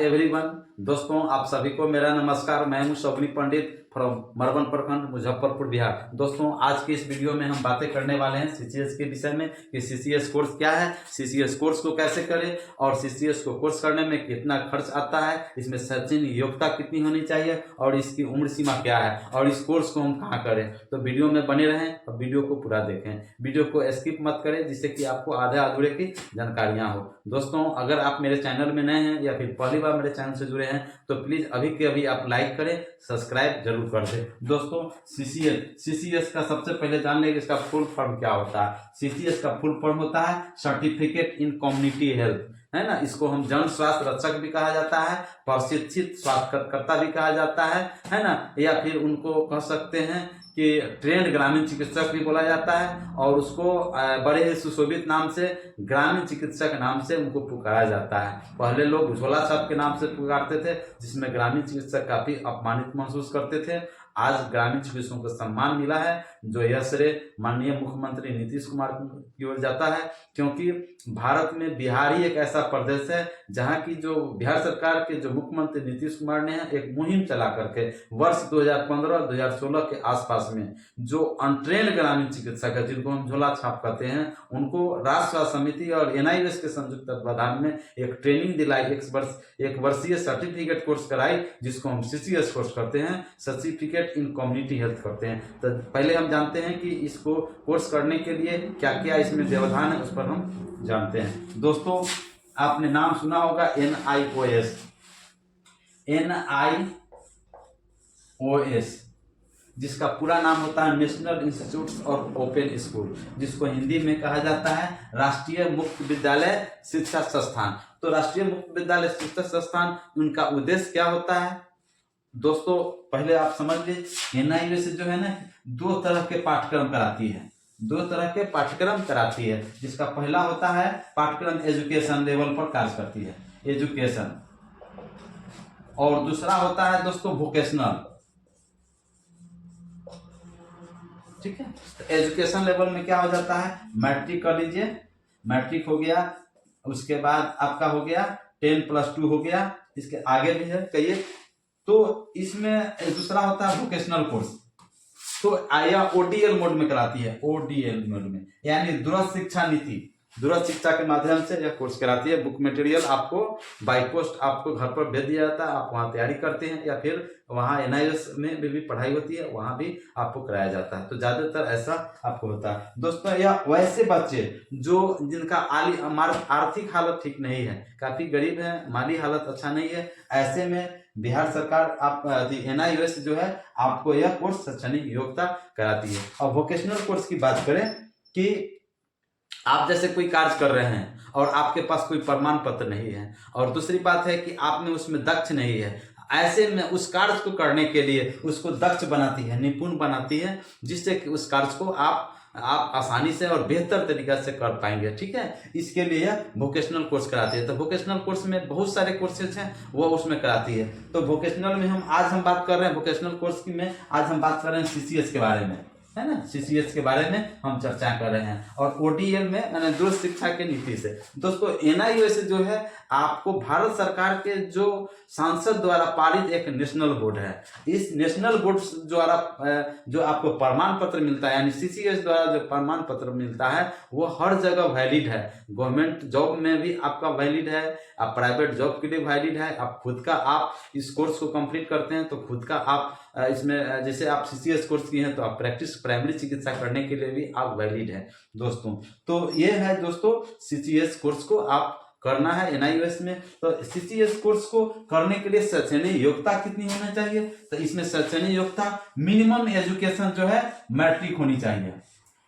Everyone, दोस्तों आप सभी को मेरा नमस्कार। मैं हूं शोभनी पंडित फ्रॉम मरवन प्रखंड, मुजफ्फरपुर, बिहार। दोस्तों आज की इस वीडियो में हम बातें करने वाले हैं सीसीएस के विषय में कि सीसीएस कोर्स क्या है, सीसीएस कोर्स को कैसे करें और सीसीएस को कोर्स करने में कितना खर्च आता है, इसमें शैक्षणिक योग्यता कितनी होनी चाहिए और इसकी उम्र सीमा क्या है और इस कोर्स को हम कहाँ करें। तो वीडियो में बने रहें और वीडियो को पूरा देखें, वीडियो को स्किप मत करें जिससे कि आपको आधे अधूरे की जानकारियां हो। दोस्तों अगर आप मेरे चैनल में नए हैं या फिर पहली बार मेरे चैनल से जुड़े हैं तो प्लीज अभी के अभी आप लाइक करें, सब्सक्राइब जरूर कर दें। दोस्तों सीसीएस का सबसे पहले जान लेंगे इसका फुल फॉर्म क्या होता है। सीसीएस का फुल फॉर्म होता है सर्टिफिकेट इन कम्युनिटी हेल्थ, है ना। इसको हम जन स्वास्थ्य रक्षक भी कहा जाता है, प्रशिक्षित स्वास्थ्यकर्ता भी कहा जाता है ना, या फिर उनको कह सकते हैं कि ट्रेंड ग्रामीण चिकित्सक भी बोला जाता है और उसको बड़े सुशोभित नाम से ग्रामीण चिकित्सक नाम से उनको पुकारा जाता है। पहले लोग झोला छाप के नाम से पुकारते थे जिसमें ग्रामीण चिकित्सक काफी अपमानित महसूस करते थे। आज ग्रामीण चिकित्सकों को सम्मान मिला है जो यह श्रेय माननीय मुख्यमंत्री नीतीश कुमार की ओर जाता है, क्योंकि भारत में बिहार ही एक ऐसा प्रदेश है जहां की जो बिहार सरकार के जो मुख्यमंत्री नीतीश कुमार ने एक मुहिम चला करके वर्ष 2015-2016 के आसपास में जो अनट्रेंड ग्रामीण चिकित्सक है जिनको हम झोला छाप कहते हैं उनको राष्ट्र स्वास्थ्य समिति और एनआईवीएस के संयुक्त तत्वाधान में एक ट्रेनिंग दिलाई, एक वर्षीय सर्टिफिकेट कोर्स कराई जिसको हम सीसीएस कोर्स करते हैं, सर्टिफिकेट इन कम्युनिटी हेल्थ करते हैं। तो पहले हम जानते हैं कि इसको कोर्स करने के लिए क्या क्या इसमें व्यवधान है, उस पर हम जानते हैं। दोस्तों आपने नाम सुना होगा NIOS, जिसका पूरा नाम होता है national institute of open school, जिसको हिंदी में कहा जाता है राष्ट्रीय मुक्त विद्यालय शिक्षा संस्थान। तो राष्ट्रीय मुक्त विद्यालय शिक्षा संस्थान, उनका उद्देश्य क्या होता है दोस्तों पहले आप समझ लीजिए। एनआईवीएस जो है ना दो तरह के पाठ्यक्रम कराती है, जिसका पहला होता है पाठ्यक्रम एजुकेशन लेवल पर कार्य करती है, एजुकेशन, और दूसरा होता है दोस्तों वोकेशनल। ठीक है, तो एजुकेशन लेवल में क्या हो जाता है, मैट्रिक कर लीजिए, मैट्रिक हो गया, उसके बाद आपका हो गया 10+2 हो गया, इसके आगे भी है कहिए। तो इसमें दूसरा होता है वोकेशनल कोर्स, तो या ओडीएल मोड में कराती है, ओडीएल मोड में यानी दूरस्थ शिक्षा नीति, दूरस्थ शिक्षा के माध्यम से यह कोर्स कराती है। बुक मटेरियल आपको बाय पोस्ट आपको घर पर भेज दिया जाता है, आप वहाँ तैयारी करते हैं या फिर वहाँ एनआईएस में भी पढ़ाई होती है, वहाँ भी आपको कराया जाता है। तो ज्यादातर ऐसा आपको होता है दोस्तों। या वैसे बच्चे जो जिनका आर्थिक हालत ठीक नहीं है, काफी गरीब है, माली हालत अच्छा नहीं है, ऐसे में बिहार सरकार आप एनआईओएस जो है आपको यह कोर्स शैक्षणिक योग्यता कराती है। और वोकेशनल कोर्स की बात करें कि आप जैसे कोई कार्य कर रहे हैं और आपके पास कोई प्रमाण पत्र नहीं है और दूसरी बात है कि आप में उसमें दक्ष नहीं है, ऐसे में उस कार्य को करने के लिए उसको दक्ष बनाती है, निपुण बनाती है, जिससे कि उस कार्य को आप आसानी से और बेहतर तरीके से कर पाएंगे। ठीक है, इसके लिए वोकेशनल कोर्स कराती है। तो वोकेशनल कोर्स में बहुत सारे कोर्सेज हैं वो उसमें कराती है। तो वोकेशनल में आज हम बात कर रहे हैं, वोकेशनल कोर्स की में आज हम बात कर रहे हैं सीसीएस के बारे में, है ना, सीसीएस के बारे में हम चर्चा कर रहे हैं। और ओडीएल में यानी दूरस्थ शिक्षा के नीति से दोस्तों एनआईओएस जो है आपको भारत सरकार के जो सांसद द्वारा पारित एक नेशनल बोर्ड है। इस नेशनल बोर्ड द्वारा जो आपको प्रमाण पत्र मिलता है यानी सीसीएस द्वारा जो प्रमाण पत्र मिलता है वो हर जगह वैलिड है। गवर्नमेंट जॉब में भी आपका वैलिड है, आप प्राइवेट जॉब के लिए वैलिड है, आप खुद का आप इस कोर्स को कंप्लीट करते हैं तो खुद का आप इसमें जैसे आप सीसीएस कोर्स किए हैं तो आप प्रैक्टिस प्राइमरी चिकित्सा करने के लिए भी आप वैलिड है दोस्तों। तो ये है दोस्तों सीसीएस कोर्स को आप करना है एनआईओएस में। तो सीसीएस कोर्स को करने के लिए शैक्षणिक योग्यता कितनी होना चाहिए, तो इसमें शैक्षणिक योग्यता मिनिमम एजुकेशन जो है मैट्रिक होनी चाहिए,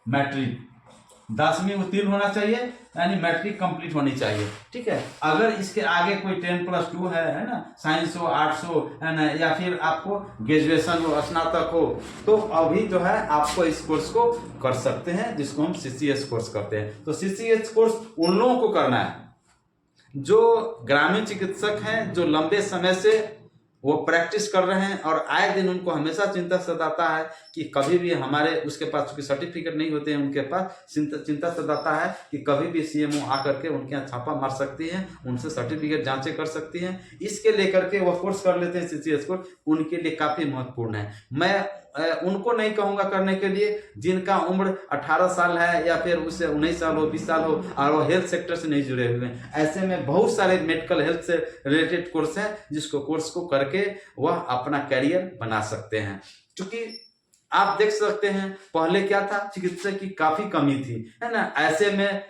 मैट्रिक 10वीं उत्तीर्ण होना चाहिए यानी मैट्रिक कंप्लीट होनी चाहिए। ठीक है, अगर इसके आगे कोई 10+2 है ना, साइंस हो, आर्ट्स हो, है ना, या फिर आपको ग्रेजुएशन हो, स्नातक हो, तो अभी जो है आपको इस कोर्स को कर सकते हैं जिसको हम सीसीएस कोर्स करते हैं। तो सीसीएस कोर्स उन लोगों को करना है जो ग्रामीण चिकित्सक हैं, जो लंबे समय से वो प्रैक्टिस कर रहे हैं और आए दिन उनको हमेशा चिंता सताता है कि कभी भी हमारे उसके पास चूंकि सर्टिफिकेट नहीं होते हैं उनके पास, चिंता सताता है कि कभी भी सीएमओ आकर के उनके यहाँ छापा मार सकती है, उनसे सर्टिफिकेट जांचें कर सकती हैं। इसके लेकर के वह कोर्स कर लेते हैं सीसीएस कोर्स, उनके लिए काफ़ी महत्वपूर्ण है। मैं उनको नहीं कहूँगा करने के लिए जिनका उम्र 18 साल है या फिर उससे 19 साल हो, 20 साल हो और वो हेल्थ सेक्टर से नहीं जुड़े हुए हैं। ऐसे में बहुत सारे मेडिकल हेल्थ से रिलेटेड कोर्स है जिसको कोर्स को करके वह अपना करियर बना सकते हैं। क्योंकि आप देख सकते हैं पहले क्या था, चिकित्सा की काफी कमी थी, है ना। ऐसे में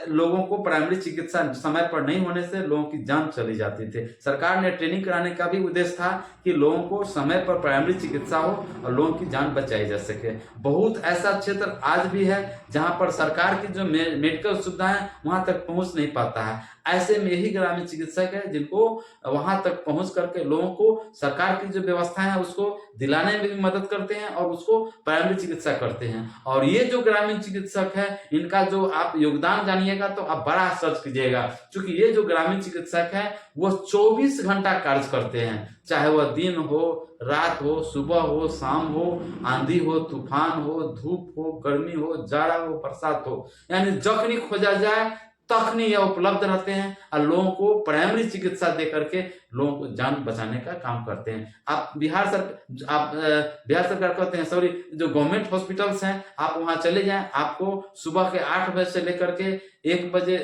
लोगों को प्राइमरी चिकित्सा समय पर नहीं होने से लोगों की जान चली जाती थी। सरकार ने ट्रेनिंग कराने का भी उद्देश्य था कि लोगों को समय पर प्राइमरी चिकित्सा हो और लोगों की जान बचाई जा सके। बहुत ऐसा क्षेत्र आज भी है जहां पर सरकार की जो मेडिकल सुविधा है वहां तक पहुंच नहीं पाता है। ऐसे में यही ग्रामीण चिकित्सक है जिनको वहां तक पहुंच करके लोगों को सरकार की जो व्यवस्थाएं है उसको दिलाने में भी मदद करते हैं और उसको प्राइमरी चिकित्सा करते हैं। और ये जो ग्रामीण चिकित्सक है इनका जो आप योगदान जानिएगा तो आप बड़ा सर्च कीजिएगा, क्योंकि ये जो ग्रामीण चिकित्सक है वो 24 घंटा कार्य करते हैं, चाहे वह दिन हो, रात हो, सुबह हो, शाम हो, आंधी हो, तूफान हो, धूप हो, गर्मी हो, जाड़ा हो, बरसात हो, यानी जखनी खोजा जाए तखनी यह उपलब्ध रहते हैं और लोगों को प्राइमरी चिकित्सा दे करके लोगों को जान बचाने का काम करते हैं। आप बिहार सरकार कहते हैं, सॉरी, जो गवर्नमेंट हॉस्पिटल्स हैं आप वहां चले जाएं, आपको सुबह के 8 बजे से लेकर के 1 बजे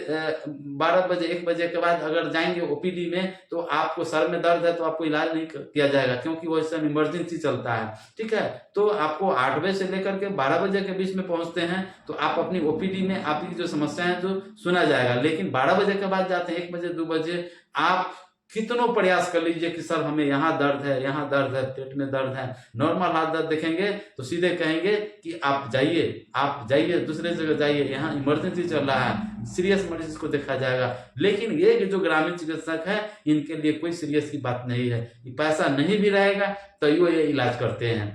12 बजे 1 बजे के बाद अगर जाएंगे ओपीडी में तो आपको सर में दर्द है तो आपको इलाज नहीं किया जाएगा, क्योंकि वो इस समय इमरजेंसी चलता है। ठीक है, तो आपको 8 बजे से लेकर के 12 बजे के बीच में पहुंचते हैं तो आप अपनी ओपीडी में आपकी जो समस्याएं हैं जो सुना जाएगा। लेकिन 12 बजे के बाद जाते हैं 1 बजे 2 बजे, आप कितनों प्रयास कर लीजिए कि सर हमें यहाँ दर्द है, यहाँ दर्द है, पेट में दर्द है, नॉर्मल हाथ दर्द देखेंगे तो सीधे कहेंगे कि आप जाइए दूसरे जगह जाइए, यहाँ इमरजेंसी चल रहा है, सीरियस मरीज को देखा जाएगा। लेकिन ये जो ग्रामीण चिकित्सक है इनके लिए कोई सीरियस की बात नहीं है, पैसा नहीं भी रहेगा तो ये इलाज करते हैं,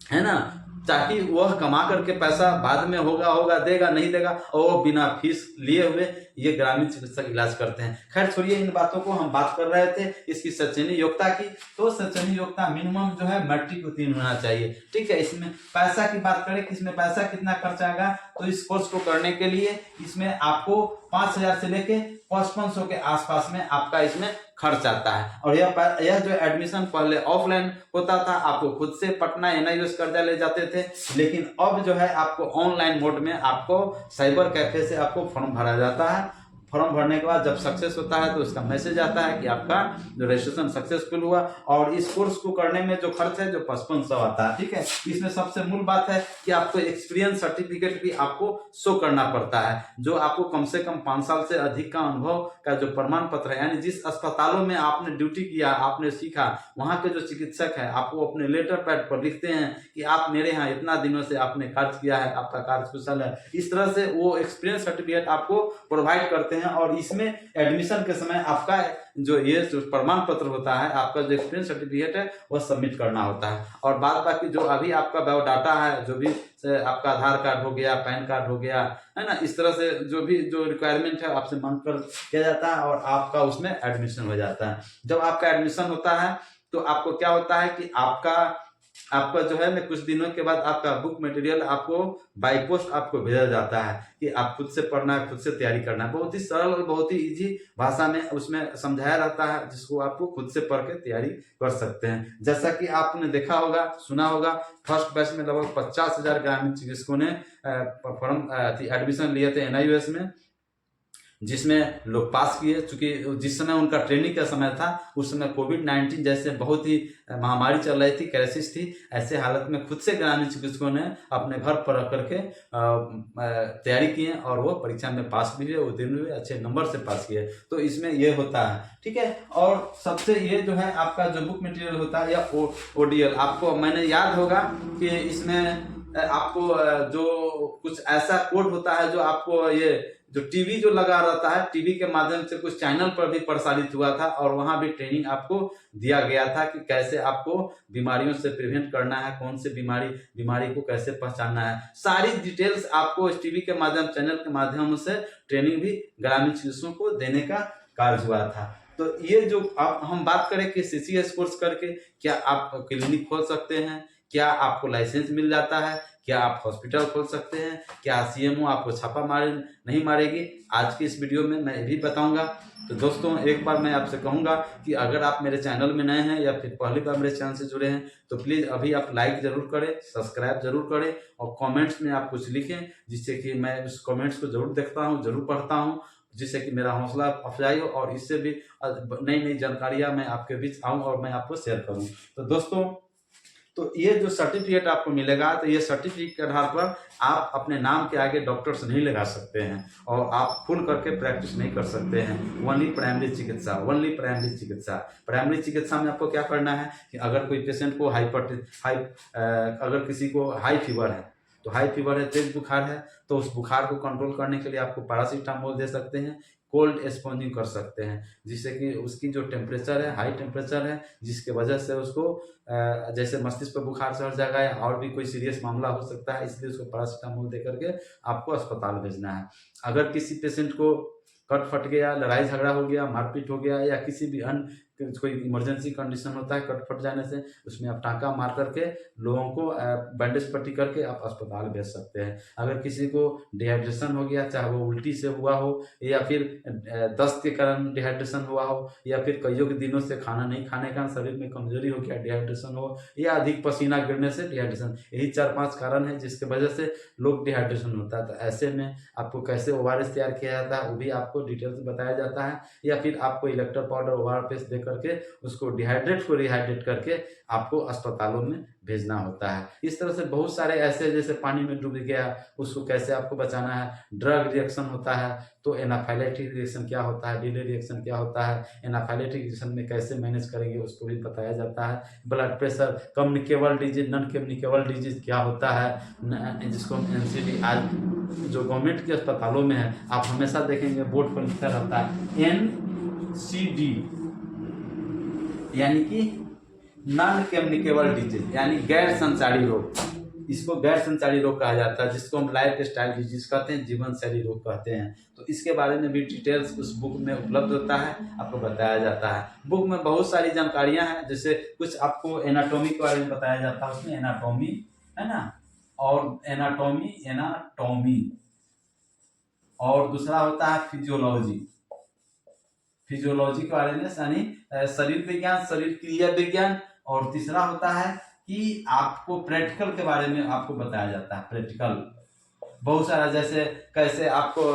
है ना, ताकि वह कमा करके पैसा बाद में होगा देगा नहीं देगा, और वो बिना फीस लिए हुए ये ग्रामीण चिकित्सक इलाज करते हैं। खैर छोड़िए इन बातों को, हम बात कर रहे थे इसकी शैक्षणिक योग्यता की। तो शैक्षणिक योग्यता मिनिमम जो है मैट्रिक उत्तीर्ण होना चाहिए। ठीक है, इसमें पैसा की बात करें कि इसमें पैसा कितना खर्च आएगा, तो इस कोर्स को करने के लिए इसमें आपको 5,000 से लेके 5500 के आसपास में आपका इसमें खर्च आता है। और यह जो एडमिशन पहले ऑफलाइन होता था, आपको खुद से पटना NIOS कर्जा ले जाते थे, लेकिन अब जो है आपको ऑनलाइन मोड में आपको साइबर कैफे से आपको फॉर्म भरा जाता है। फॉर्म भरने के बाद जब सक्सेस होता है तो उसका मैसेज आता है कि आपका जो रजिस्ट्रेशन सक्सेसफुल हुआ। और इस कोर्स को करने में जो खर्च है जो 5500 आता है। ठीक है, इसमें सबसे मूल बात है कि आपको एक्सपीरियंस सर्टिफिकेट भी आपको शो करना पड़ता है, जो आपको कम से कम 5 साल से अधिक का अनुभव का जो प्रमाण पत्र है, यानी जिस अस्पतालों में आपने ड्यूटी किया, आपने सीखा, वहां के जो चिकित्सक है आपको अपने लेटर पैड पर लिखते हैं कि आप मेरे यहाँ इतना दिनों से आपने कार्य किया है, आपका कार्य कुशल है। इस तरह से वो एक्सपीरियंस सर्टिफिकेट आपको प्रोवाइड करते हैं। और इसमें एडमिशन के समय आपका जो ये जो प्रमाण पत्र होता है, आपका जो एक्सपीरियंस सर्टिफिकेट है वह सबमिट करना होता है। और बाद बाकी जो अभी आपका बायोडाटा है, जो भी आपका आधार कार्ड हो गया, पैन कार्ड हो गया, है ना, इस तरह से जो भी जो रिक्वायरमेंट है आपसे मांग कर किया जाता है और आपका उसमें एडमिशन हो जाता है। जब आपका एडमिशन होता है तो आपको क्या होता है कि आपका जो है ना कुछ दिनों के बाद आपका बुक मटेरियल आपको बाय पोस्ट आपको भेजा जाता है कि आप खुद से पढ़ना है, खुद से तैयारी करना है। बहुत ही सरल और बहुत ही इजी भाषा में उसमें समझाया रहता है, जिसको आपको खुद से पढ़ के तैयारी कर सकते हैं। जैसा कि आपने देखा होगा, सुना होगा, फर्स्ट बैच में लगभग 50,000 ग्रामीण चिकित्सकों ने फॉर्म एडमिशन लिए थे NIOS में, जिसमें लोग पास किए। चूंकि जिस समय उनका ट्रेनिंग का समय था उस समय कोविड-19 जैसे बहुत ही महामारी चल रही थी, क्राइसिस थी। ऐसे हालत में खुद से ग्रामीण चिकित्सकों ने अपने घर पर रह करके तैयारी की है और वो परीक्षा में पास भी हुए, उत्तीर्ण हुए, अच्छे नंबर से पास किए। तो इसमें ये होता है। ठीक है, और सबसे ये जो है आपका जो बुक मटेरियल होता है या ODL, आपको मैंने याद होगा कि इसमें आपको जो कुछ ऐसा कोड होता है जो आपको ये जो टीवी जो लगा रहता है, टीवी के माध्यम से कुछ चैनल पर भी प्रसारित हुआ था और वहां भी ट्रेनिंग आपको दिया गया था कि कैसे आपको बीमारियों से प्रिवेंट करना है, कौन से बीमारी को कैसे पहचानना है। सारी डिटेल्स आपको इस टीवी के माध्यम, चैनल के माध्यम से ट्रेनिंग भी ग्रामीण चिकित्सकों को देने का कार्य हुआ था। तो ये जो अब हम बात करें कि CCS कोर्स करके क्या आप क्लिनिक खोल सकते हैं, क्या आपको लाइसेंस मिल जाता है, क्या आप हॉस्पिटल खोल सकते हैं, क्या CMO आपको छापा मारे नहीं मारेगी, आज की इस वीडियो में मैं भी बताऊंगा। तो दोस्तों एक बार मैं आपसे कहूंगा कि अगर आप मेरे चैनल में नए हैं या फिर पहली बार मेरे चैनल से जुड़े हैं तो प्लीज़ अभी आप लाइक जरूर करें, सब्सक्राइब जरूर करें और कमेंट्स में आप कुछ लिखें, जिससे कि मैं उस कमेंट्स को जरूर देखता हूँ, जरूर पढ़ता हूँ, जिससे कि मेरा हौसला अफजाई हो और इससे भी नई नई जानकारियां मैं आपके बीच आऊं और मैं आपको शेयर करूं। तो दोस्तों तो ये जो सर्टिफिकेट आपको मिलेगा, तो ये सर्टिफिकेट के आधार पर आप अपने नाम के आगे डॉक्टर्स नहीं लगा सकते हैं और आप खुल करके प्रैक्टिस नहीं कर सकते हैं। ओनली प्राइमरी चिकित्सा, ओनली प्राइमरी चिकित्सा। प्राइमरी चिकित्सा में आपको क्या करना है कि अगर कोई पेशेंट को अगर किसी को हाई फीवर है, तो हाई फीवर है, तेज बुखार है, तो उस बुखार को कंट्रोल करने के लिए आपको पैरासीटामोल दे सकते हैं, कोल्ड स्पॉन्जिंग कर सकते हैं, जिससे कि उसकी जो टेम्परेचर है, हाई टेम्परेचर है, जिसके वजह से उसको जैसे मस्तिष्क पर बुखार चढ़ जाएगा या और भी कोई सीरियस मामला हो सकता है, इसलिए उसको पैरासीटामोल दे करके आपको अस्पताल भेजना है। अगर किसी पेशेंट को कट फट गया, लड़ाई झगड़ा हो गया, मारपीट हो गया या किसी भी अन्य कोई इमरजेंसी कंडीशन होता है कट फट जाने से, उसमें आप टाँका मार करके लोगों को बैंडेज पट्टी करके आप अस्पताल भेज सकते हैं। अगर किसी को डिहाइड्रेशन हो गया, चाहे वो उल्टी से हुआ हो या फिर दस्त के कारण डिहाइड्रेशन हुआ हो या फिर कईयों के दिनों से खाना नहीं खाने के कारण शरीर में कमजोरी हो गया, डिहाइड्रेशन हो या अधिक पसीना गिरने से डिहाइड्रेशन, यही 4-5 कारण है जिसके वजह से लोग डिहाइड्रेशन होता है। तो ऐसे में आपको कैसे ORS तैयार किया जाता है वो भी आपको डिटेल से बताया जाता है, या फिर आपको इलेक्ट्रो पाउडर ORS दे करके उसको रिहाइड्रेट करके आपको अस्पतालों में भेजना होता है। इस तरह से बहुत सारे ऐसे, जैसे पानी में डूब गया उसको कैसे आपको बचाना है, ड्रग रिएक्शन होता है तो एनाफाइलेटिक रिएक्शन क्या होता है, डिले रिएक्शन क्या होता है, एनाफाइलेटिक रिएक्शन में कैसे मैनेज करेंगे उसको भी बताया जाता है। Blood pressure, communicable disease, non communicable disease क्या होता है, जिसको हम NCD आज जो गवर्नमेंट के अस्पतालों में है आप हमेशा देखेंगे बोर्ड पर लिखा रहता है NCD, यानी कि नॉन कम्युनिकेबल डिजीज, यानी गैर संचारी रोग। इसको गैर संचारी रोग कहा जाता है, जिसको हम लाइफ स्टाइल डिजीज कहते हैं, जीवन शैली रोग कहते हैं। तो इसके बारे में भी डिटेल्स उस बुक में उपलब्ध होता है, आपको बताया जाता है। बुक में बहुत सारी जानकारियां हैं, जैसे कुछ आपको एनाटॉमी के बारे में बताया जाता है, उसमें एनाटॉमी है ना, और एनाटॉमी और दूसरा होता है फिजियोलॉजी के बारे में, यानी शरीर विज्ञान, शरीर क्रिया विज्ञान, और तीसरा होता है कि आपको प्रैक्टिकल के बारे में आपको बताया जाता है। प्रैक्टिकल बहुत सारा, जैसे कैसे आपको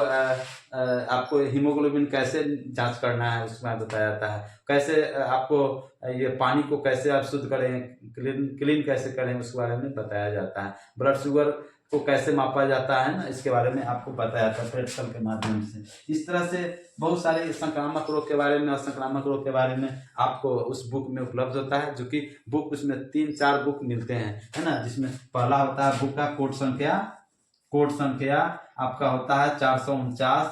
हीमोग्लोबिन कैसे जांच करना है उसमें बताया जाता है, कैसे आपको ये पानी को कैसे आप शुद्ध करें, क्लीन कैसे करें उसके बारे में बताया जाता है। ब्लड शुगर को कैसे मापा जाता है ना, इसके बारे में आपको बताया जाता है प्रैक्टिकल के माध्यम से। इस तरह से बहुत सारे संक्रामक रोग के बारे में, असंक्रामक रोग के बारे में आपको उस बुक में उपलब्ध होता है, जो कि बुक उसमें 3-4 बुक मिलते हैं, है ना, जिसमें पहला होता है बुक का कोड संख्या आपका होता है 449,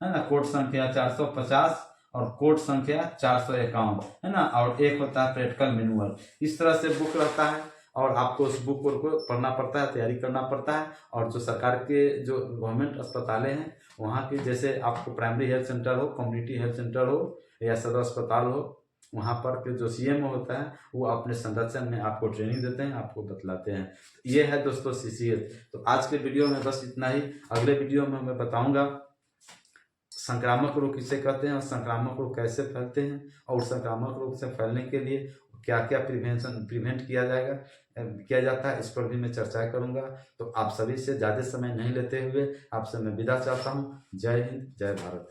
है ना, कोड संख्या 450 और कोड संख्या 451, है ना, और एक होता है प्रैक्टिकल मैनुअल। इस तरह से बुक रहता है और आपको उस बुक को पढ़ना पड़ता है, तैयारी करना पड़ता है। और जो सरकार के जो गवर्नमेंट अस्पतालें हैं वहाँ के, जैसे आपको प्राइमरी हेल्थ सेंटर हो, कम्युनिटी हेल्थ सेंटर हो या सदर अस्पताल हो, वहाँ पर के जो CMO होता है वो अपने संरक्षण में आपको ट्रेनिंग देते हैं, आपको बतलाते हैं। ये है दोस्तों CCS। तो आज के वीडियो में बस इतना ही। अगले वीडियो में मैं बताऊंगा संक्रामक रोग किसे कहते हैं और संक्रामक रोग कैसे फैलते हैं, और संक्रामक रोग से फैलने के लिए क्या क्या प्रिवेंट किया जाता है, इस पर भी मैं चर्चा करूंगा। तो आप सभी से ज़्यादा समय नहीं लेते हुए आपसे मैं विदा चाहता हूँ। जय हिंद, जय भारत।